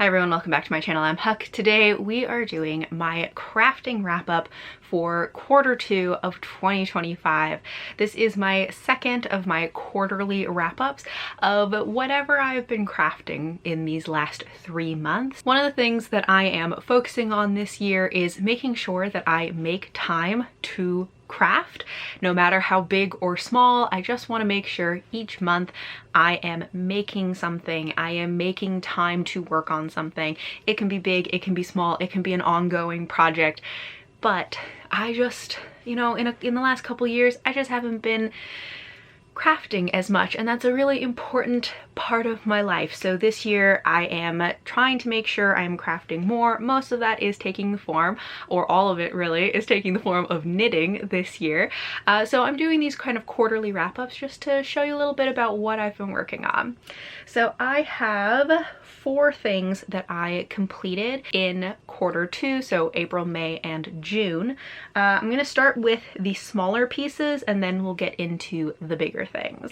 Hi everyone, welcome back to my channel. I'm Huck. Today we are doing my crafting wrap up for Q2 of 2025. This is my second of my quarterly wrap ups of whatever I've been crafting in these last 3 months. One of the things that I am focusing on this year is making sure that I make time to craft, no matter how big or small. I just want to make sure each month I am making something. I am making time to work on something. It can be big, it can be small, it can be an ongoing project, but I just, you know, in the last couple years, I just haven't been crafting as much, and that's a really important part of my life. So this year I am trying to make sure I'm crafting more. Most of that is taking the form, or all of it really, is taking the form of knitting this year. So I'm doing these kind of quarterly wrap-ups just to show you a little bit about what I've been working on. So I have 4 things that I completed in Q2, so April, May, and June. I'm gonna start with the smaller pieces and then we'll get into the bigger things.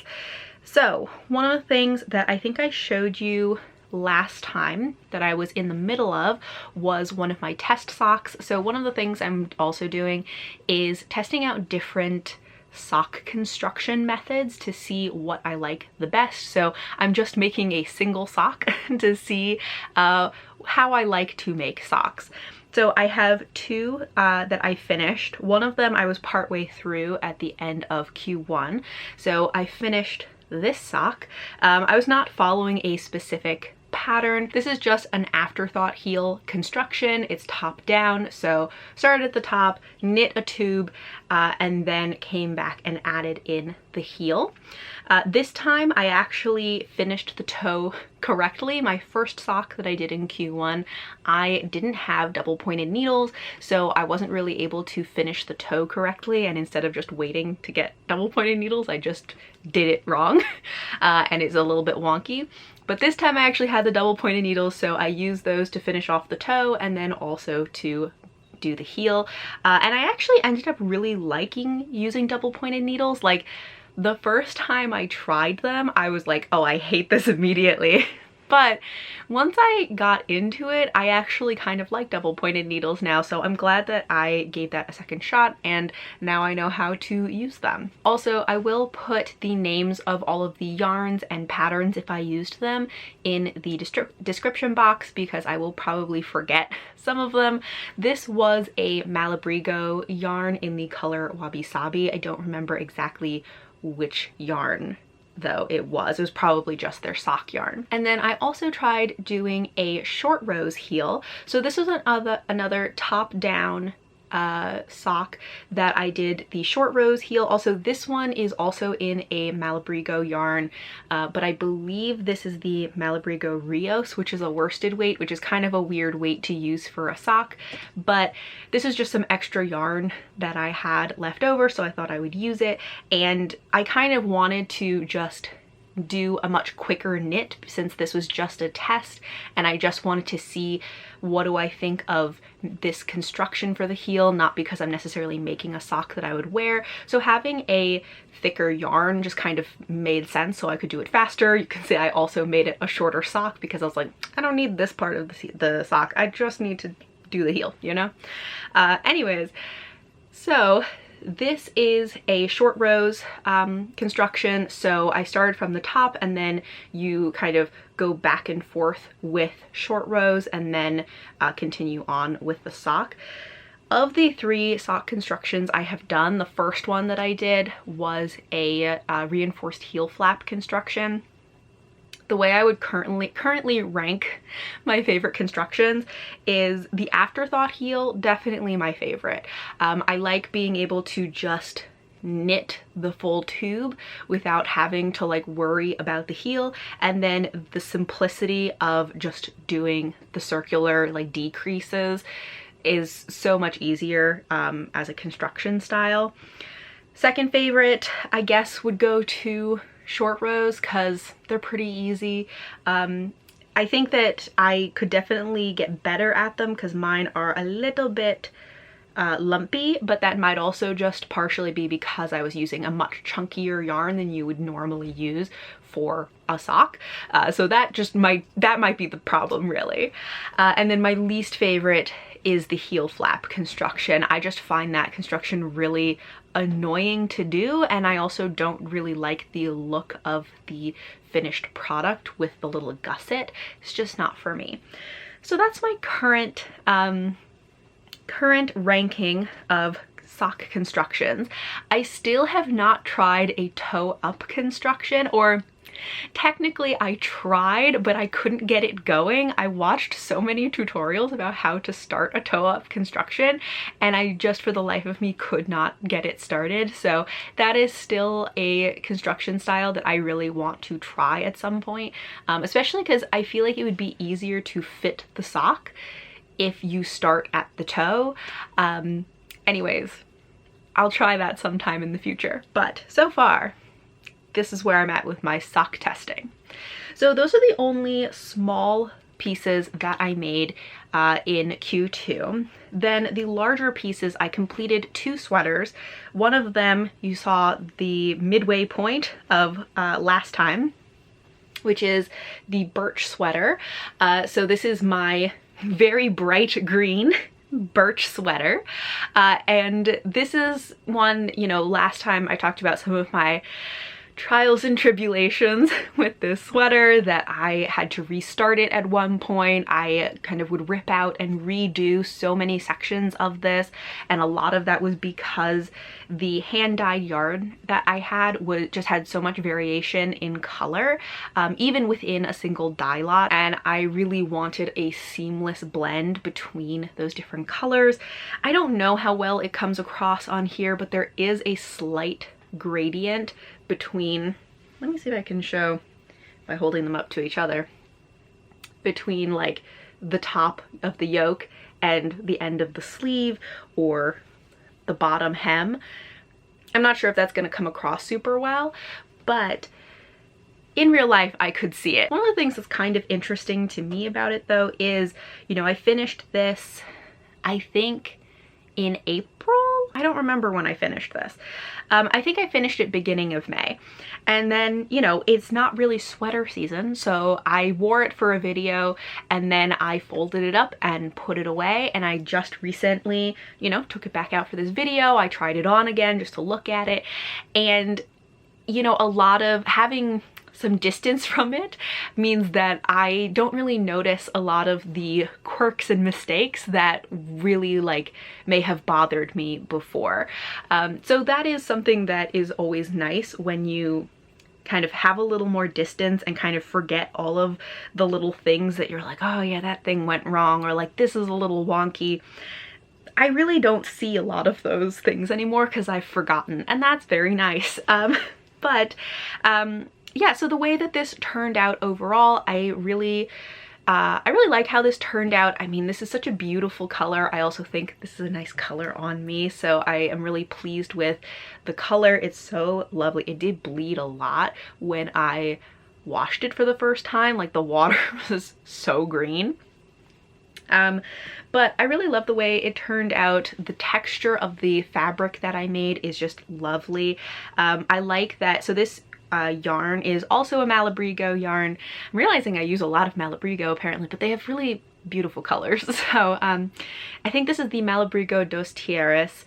So one of the things that I think I showed you last time that I was in the middle of was one of my test socks. So one of the things I'm also doing is testing out different sock construction methods to see what I like the best. So I'm just making a single sock to see how I like to make socks. So I have 2 that I finished. One of them I was partway through at the end of Q1. So I finished this sock. I was not following a specific pattern. This is just an afterthought heel construction. It's top down, so started at the top, knit a tube, and then came back and added in the heel. This time I actually finished the toe correctly. My first sock that I did in Q1, I didn't have double pointed needles, so I wasn't really able to finish the toe correctly, and instead of just waiting to get double pointed needles, I just did it wrong, and it's a little bit wonky. But this time I actually had the double pointed needles, so I used those to finish off the toe and then also to do the heel. And I actually ended up really liking using double pointed needles. Like, the first time I tried them, I was like, oh, I hate this immediately. But once I got into it, I actually kind of like double pointed needles now, so I'm glad that I gave that a second shot and now I know how to use them. Also, I will put the names of all of the yarns and patterns if I used them in the description box because I will probably forget some of them. This was a Malabrigo yarn in the color Wabi-Sabi. I don't remember exactly which yarn though it was probably just their sock yarn. And then I also tried doing a short rose heel. So this was another top down sock that I did the short rose heel. Also, this one is also in a Malabrigo yarn, but I believe this is the Malabrigo Rios, which is a worsted weight, which is kind of a weird weight to use for a sock, but this is just some extra yarn that I had left over, so I thought I would use it. And I kind of wanted to just do a much quicker knit since this was just a test, and I just wanted to see what do I think of this construction for the heel, not because I'm necessarily making a sock that I would wear. So having a thicker yarn just kind of made sense, so I could do it faster. You can see I also made it a shorter sock because I was like, I don't need this part of the sock, I just need to do the heel, you know? Anyways, so this is a short rose construction, so I started from the top and then you kind of go back and forth with short rose and then continue on with the sock. Of the 3 sock constructions I have done, the first one that I did was a reinforced heel flap construction. The way I would currently rank my favorite constructions is the afterthought heel, definitely my favorite. I like being able to just knit the full tube without having to like worry about the heel, and then the simplicity of just doing the circular like decreases is so much easier as a construction style. Second favorite, I guess, would go to short rows because they're pretty easy. I think that I could definitely get better at them because mine are a little bit lumpy, but that might also just partially be because I was using a much chunkier yarn than you would normally use for a sock. So that might be the problem, really. And then my least favorite is the heel flap construction. I just find that construction really annoying to do, and I also don't really like the look of the finished product with the little gusset. It's just not for me. So that's my current ranking of sock constructions. I still have not tried a toe up construction, or technically I tried, but I couldn't get it going. I watched so many tutorials about how to start a toe up construction, and I just for the life of me could not get it started. So that is still a construction style that I really want to try at some point, especially because I feel like it would be easier to fit the sock if you start at the toe. Anyways, I'll try that sometime in the future. But so far, this is where I'm at with my sock testing. So those are the only small pieces that I made in Q2. Then the larger pieces, I completed 2 sweaters. One of them you saw the midway point of last time, which is the birch sweater. So this is my very bright green birch sweater, and this is one, you know, last time I talked about some of my trials and tribulations with this sweater, that I had to restart it at one point. I kind of would rip out and redo so many sections of this, and a lot of that was because the hand-dyed yarn that I had just had so much variation in color, even within a single dye lot, and I really wanted a seamless blend between those different colors. I don't know how well it comes across on here, but there is a slight gradient between, let me see if I can show by holding them up to each other, between like the top of the yoke and the end of the sleeve or the bottom hem. I'm not sure if that's going to come across super well, but in real life I could see it. One of the things that's kind of interesting to me about it though is, you know, I finished this, I think in April? I don't remember when I finished this. I think I finished it beginning of May. And then, you know, it's not really sweater season, so I wore it for a video and then I folded it up and put it away, and I just recently, you know, took it back out for this video. I tried it on again just to look at it, and, you know, a lot of having some distance from it means that I don't really notice a lot of the quirks and mistakes that really like may have bothered me before. So that is something that is always nice when you kind of have a little more distance and kind of forget all of the little things that you're like, oh yeah, that thing went wrong, or like this is a little wonky. I really don't see a lot of those things anymore because I've forgotten, and that's very nice. Yeah, so the way that this turned out overall, I really like how this turned out. I mean, this is such a beautiful color. I also think this is a nice color on me, so I am really pleased with the color. It's so lovely. It did bleed a lot when I washed it for the first time. Like, the water was so green. But I really love the way it turned out. The texture of the fabric that I made is just lovely. I like that. So this yarn is also a Malabrigo yarn. I'm realizing I use a lot of Malabrigo apparently, but they have really beautiful colors. So I think this is the Malabrigo dos Tierras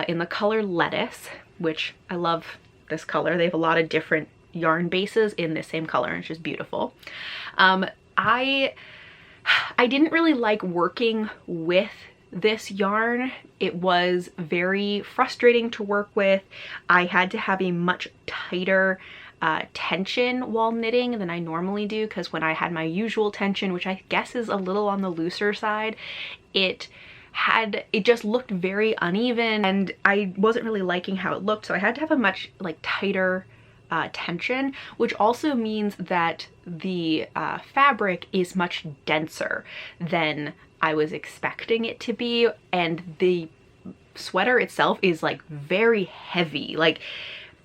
in the color Lettuce, which I love this color. They have a lot of different yarn bases in the same color, and it's just beautiful. I didn't really like working with this yarn. It was very frustrating to work with. I had to have a much tighter tension while knitting than I normally do, because when I had my usual tension, which I guess is a little on the looser side, it just looked very uneven and I wasn't really liking how it looked, so I had to have a much like tighter tension, which also means that the fabric is much denser than I was expecting it to be, and the sweater itself is like very heavy. Like,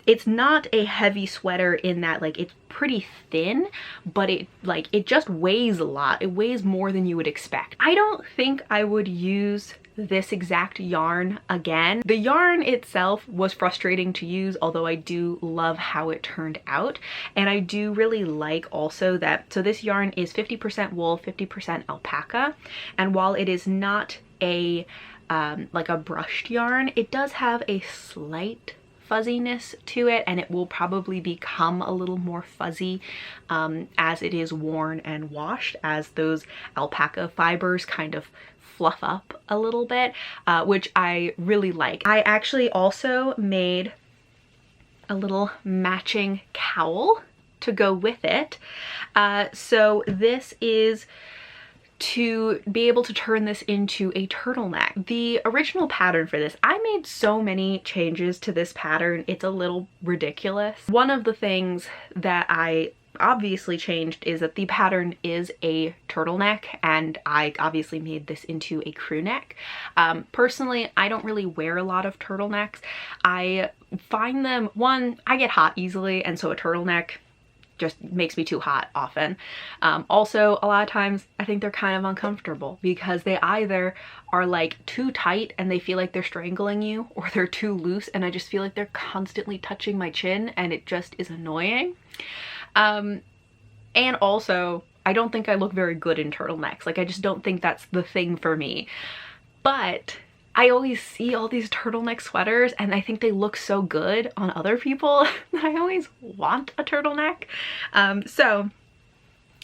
it's not a heavy sweater in that like it's pretty thin, but it just weighs a lot. It weighs more than you would expect. I don't think I would use this exact yarn again. The yarn itself was frustrating to use, although I do love how it turned out. And I do really like also that, so this yarn is 50% wool, 50% alpaca. And while it is not a like a brushed yarn, it does have a slight fuzziness to it, and it will probably become a little more fuzzy as it is worn and washed, as those alpaca fibers kind of fluff up a little bit, which I really like. I actually also made a little matching cowl to go with it. So this is to be able to turn this into a turtleneck. The original pattern for this, I made so many changes to this pattern, it's a little ridiculous. One of the things that I obviously changed is that the pattern is a turtleneck, and I obviously made this into a crew neck. Personally, I don't really wear a lot of turtlenecks. I find them, one, I get hot easily, and so a turtleneck just makes me too hot often. Also, a lot of times I think they're kind of uncomfortable because they either are like too tight and they feel like they're strangling you, or they're too loose and I just feel like they're constantly touching my chin and it just is annoying. And also, I don't think I look very good in turtlenecks. Like, I just don't think that's the thing for me. But I always see all these turtleneck sweaters and I think they look so good on other people that I always want a turtleneck. So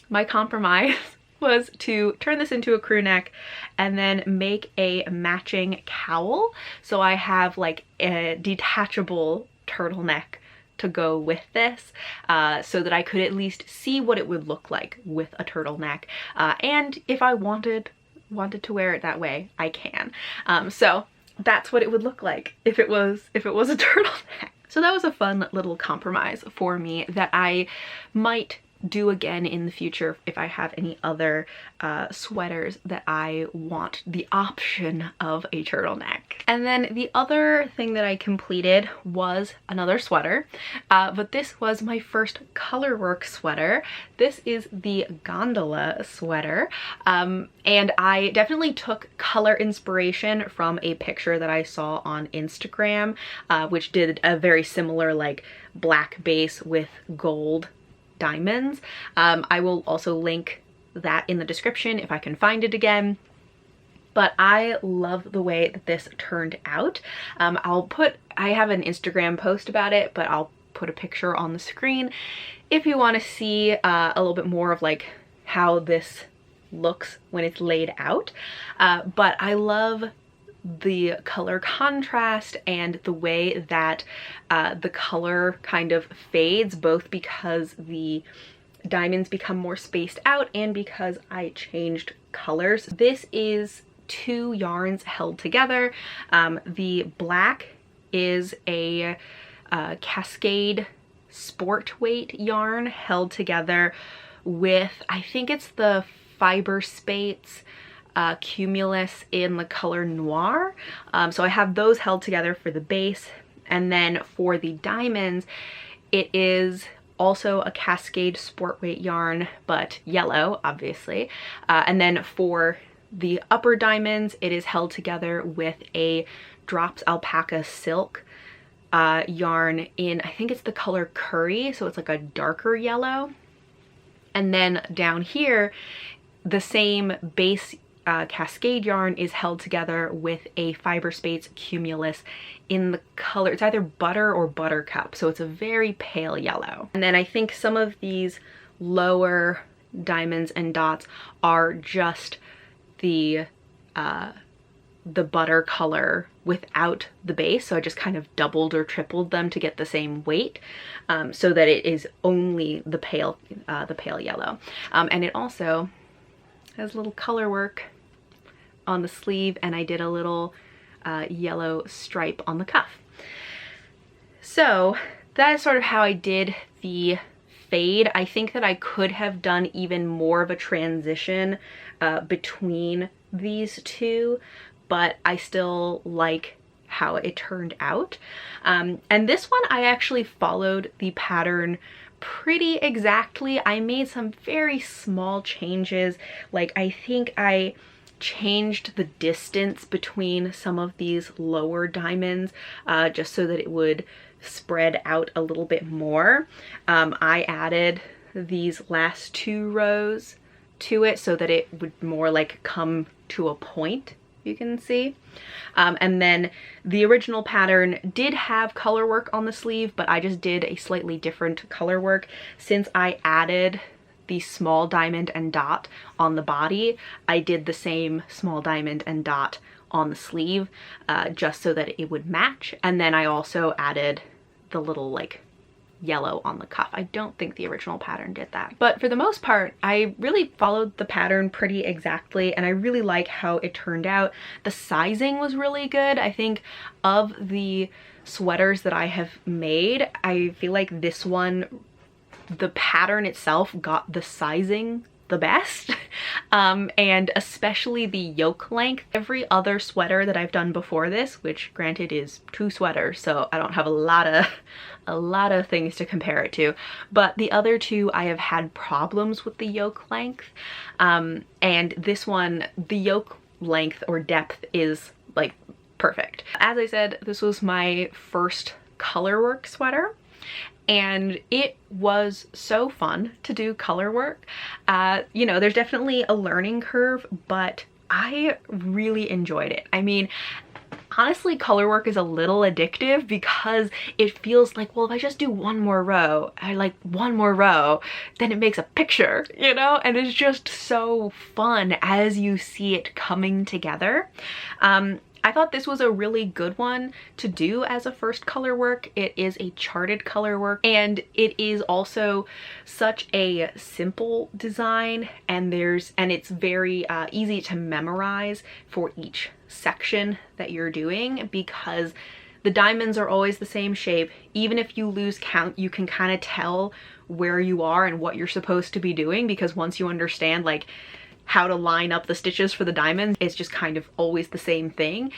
my compromise was to turn this into a crew neck and then make a matching cowl. So I have like a detachable turtleneck to go with this, so that I could at least see what it would look like with a turtleneck. And if I wanted to wear it that way, I can. So that's what it would look like if it was a turtleneck. So that was a fun little compromise for me that I might do again in the future if I have any other sweaters that I want the option of a turtleneck. And then the other thing that I completed was another sweater, but this was my first colorwork sweater. This is the Gondola sweater, and I definitely took color inspiration from a picture that I saw on Instagram, which did a very similar like black base with gold diamonds. I will also link that in the description if I can find it again. But I love the way that this turned out. I have an Instagram post about it, but I'll put a picture on the screen if you want to see a little bit more of like how this looks when it's laid out. But I love the color contrast and the way that the color kind of fades, both because the diamonds become more spaced out and because I changed colors. This is two yarns held together. The black is a Cascade sport weight yarn held together with, I think it's the Fyberspates Cumulus in the color Noir. So I have those held together for the base, and then for the diamonds it is also a Cascade sport weight yarn, but yellow obviously, and then for the upper diamonds it is held together with a Drop Alpaca Silk yarn in, I think it's the color Curry, so it's like a darker yellow. And then down here the same base Cascade yarn is held together with a Fyberspates Cumulus in the color, it's either butter or buttercup, so it's a very pale yellow. And then I think some of these lower diamonds and dots are just the butter color without the base, so I just kind of doubled or tripled them to get the same weight, so that it is only the pale yellow. And it also has a little color work on the sleeve, and I did a little yellow stripe on the cuff. So that is sort of how I did the fade. I think that I could have done even more of a transition between these two, but I still like how it turned out. And this one I actually followed the pattern pretty exactly. I made some very small changes. Like I think I changed the distance between some of these lower diamonds just so that it would spread out a little bit more. I added these last 2 rows to it so that it would more like come to a point, you can see. And then the original pattern did have color work on the sleeve, but I just did a slightly different color work since I added the small diamond and dot on the body. I did the same small diamond and dot on the sleeve just so that it would match. And then I also added the little like yellow on the cuff. I don't think the original pattern did that. But for the most part, I really followed the pattern pretty exactly, and I really like how it turned out. The sizing was really good. I think of the sweaters that I have made, I feel like this one, the pattern itself got the sizing the best, and especially the yoke length. Every other sweater that I've done before this, which granted is 2 sweaters, so I don't have a lot of things to compare it to, but the other 2 I have had problems with the yoke length, and this one, the yoke length or depth is like perfect. As I said, this was my first color work sweater, and it was so fun to do color work. You know, there's definitely a learning curve, but I really enjoyed it. I mean, honestly, color work is a little addictive because it feels like, well, if I just do one more row, then it makes a picture, you know? And it's just so fun as you see it coming together. I thought this was a really good one to do as a first color work. It is a charted color work, and it is also such a simple design, and it's very easy to memorize for each section that you're doing because the diamonds are always the same shape. Even if you lose count, you can kind of tell where you are and what you're supposed to be doing, because once you understand like how to line up the stitches for the diamonds, it's just kind of always the same thing.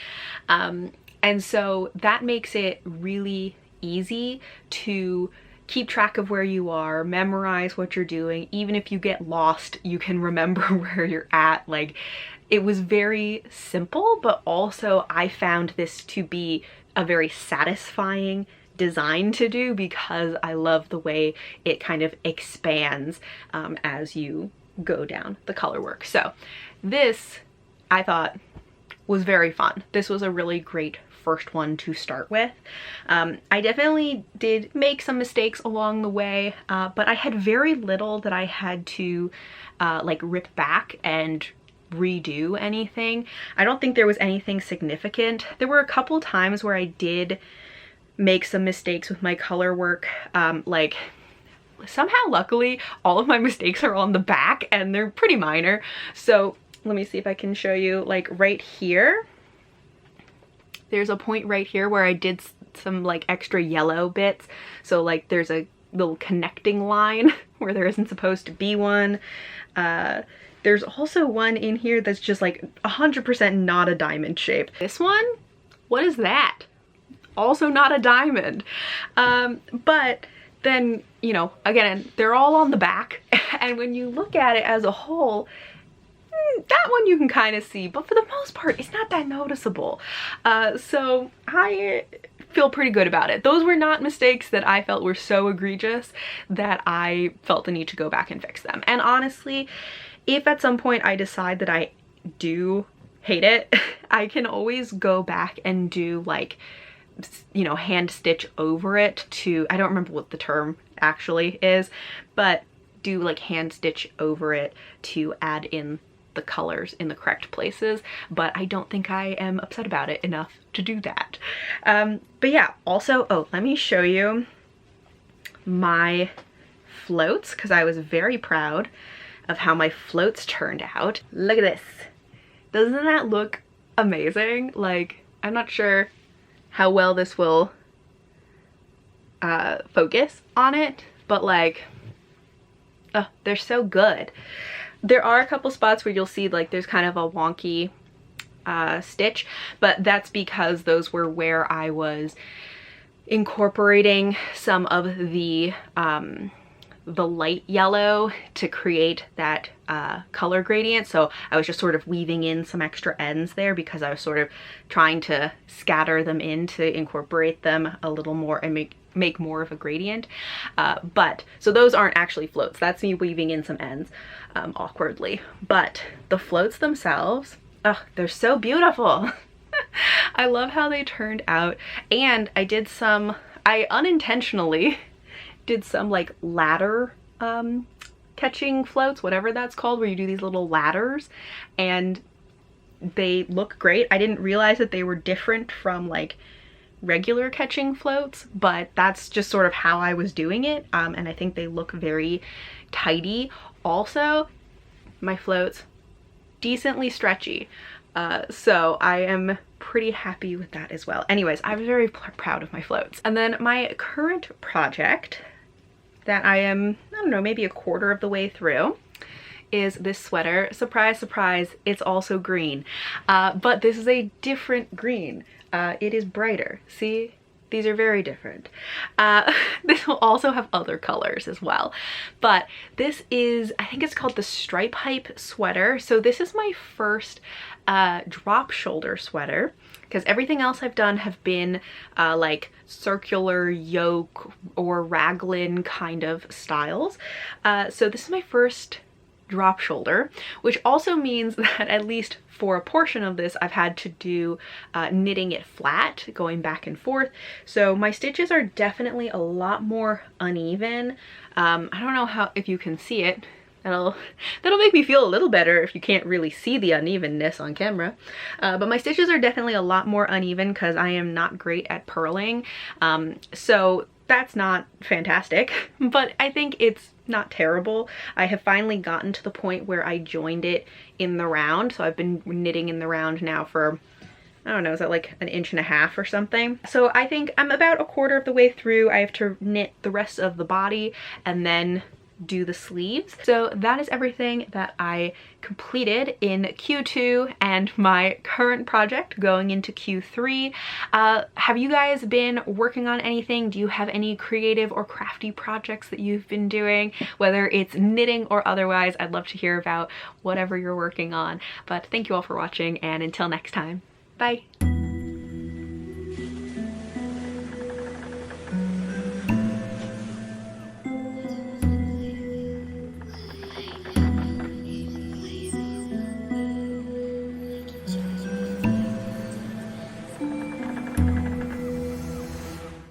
And so that makes it really easy to keep track of where you are, memorize what you're doing. Even if you get lost, you can remember where you're at. Like, it was very simple, but also I found this to be a very satisfying design to do because I love the way it kind of expands as you go down the color work. So this, I thought, was very fun. This was a really great first one to start with. I definitely did make some mistakes along the way, but I had very little that I had to like rip back and redo anything. I don't think there was anything significant. There were a couple times where I did make some mistakes with my color work, like somehow luckily all of my mistakes are on the back and they're pretty minor. So let me see if I can show you, like right here, there's a point right here where I did some like extra yellow bits. So like there's a little connecting line where there isn't supposed to be one. There's also one in here that's just like 100% not a diamond shape. This one, what is that? Also not a diamond. But then, you know, again, they're all on the back, and when you look at it as a whole, that one you can kind of see, but for the most part, it's not that noticeable. So I feel pretty good about it. Those were not mistakes that I felt were so egregious that I felt the need to go back and fix them. And honestly, if at some point I decide that I do hate it, I can always go back and do like, you know, hand stitch over it to, I don't remember what the term actually is, but do like hand stitch over it to add in the colors in the correct places. But I don't think I am upset about it enough to do that. But yeah, also, oh, let me show you my floats, because I was very proud of how my floats turned out. Look at this. Doesn't that look amazing? Like, I'm not sure how well this will focus on it, but like, oh, they're so good. There are a couple spots where you'll see like there's kind of a wonky stitch, but that's because those were where I was incorporating some of the the light yellow to create that color gradient. So I was just sort of weaving in some extra ends there because I was sort of trying to scatter them in to incorporate them a little more and make more of a gradient. So those aren't actually floats. That's me weaving in some ends awkwardly. But the floats themselves, oh, they're so beautiful. I love how they turned out. And I unintentionally did some like ladder catching floats, whatever that's called, where you do these little ladders, and they look great. I didn't realize that they were different from like regular catching floats, but that's just sort of how I was doing it. And I think they look very tidy. Also, my floats, decently stretchy. So I am pretty happy with that as well. Anyways, I was very proud of my floats. And then my current project that I am, I don't know, maybe a quarter of the way through is this sweater. Surprise, surprise, it's also green. But this is a different green. It is brighter. See? These are very different. This will also have other colors as well. But this is, I think it's called the Stripe Hype sweater. So this is my first drop shoulder sweater, because everything else I've done have been like circular yoke or raglan kind of styles. So this is my first drop shoulder, which also means that at least for a portion of this I've had to do knitting it flat, going back and forth. So my stitches are definitely a lot more uneven. I don't know if you can see it. That'll make me feel a little better if you can't really see the unevenness on camera. But my stitches are definitely a lot more uneven because I am not great at purling. So that's not fantastic, but I think it's not terrible. I have finally gotten to the point where I joined it in the round. So I've been knitting in the round now for, I don't know, is that like an inch and a half or something? So I think I'm about a quarter of the way through. I have to knit the rest of the body and then do the sleeves. So that is everything that I completed in Q2 and my current project going into Q3. Have you guys been working on anything? Do you have any creative or crafty projects that you've been doing, whether it's knitting or otherwise? I'd love to hear about whatever you're working on. But thank you all for watching, and until next time, bye.